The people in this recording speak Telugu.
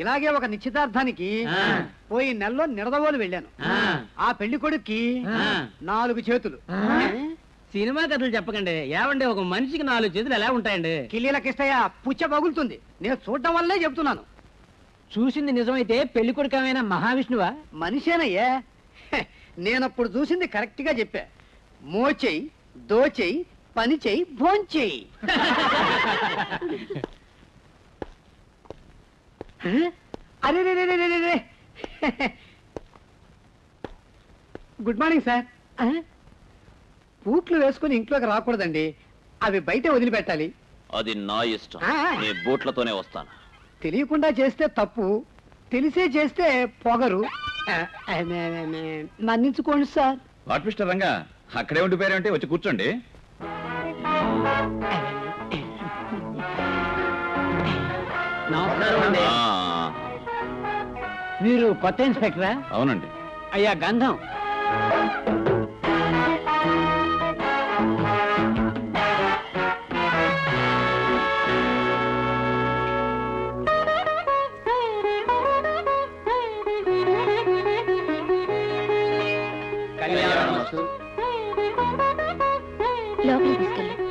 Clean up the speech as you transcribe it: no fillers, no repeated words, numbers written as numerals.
ఇలాగే ఒక నిశ్చితార్థానికి పోయి నెలలో నిడదవోలు వెళ్ళాను. ఆ పెళ్లి కొడుక్కి 4 చేతులు. సినిమా కథలు చెప్పకండి. ఏమండి, ఒక మనిషికి 4 చేతులు ఎలా ఉంటాయండి? కిలీలకిష్టయ్య పుచ్చ పగులుతుంది. నేను చూడటం వల్లే చెప్తున్నాను. చూసింది నిజమైతే పెళ్లి కొడుకు ఏమైనా మహావిష్ణువా? మనిషేనయ్యే. నేనప్పుడు చూసింది కరెక్ట్ గా చెప్పా. మోచెయ్యి, దోచెయ్యి, పని చెయ్యి, భోంచెయ్యి. అరే గుడ్ మార్నింగ్ సార్. బూట్లు వేసుకుని ఇంట్లోకి రాకూడదండి, అవి బయటే వదిలిపెట్టాలి. అది నా ఇష్టం. నీ బూట్లతోనే వస్తాను. తెలియకుండా చేస్తే తప్పు, తెలిసే చేస్తే పొగరు. మన్నించుకోండి సార్. వాట్ మిస్టర్ రంగా, అక్కడే ఉండిపోయారంటే వచ్చి కూర్చోండి. నమస్కారం అండి. మీరు కొత్త ఇన్స్పెక్టరా? అవునండి. అయ్యా గంధం. లోపలికి తీసుకెళ్ళు.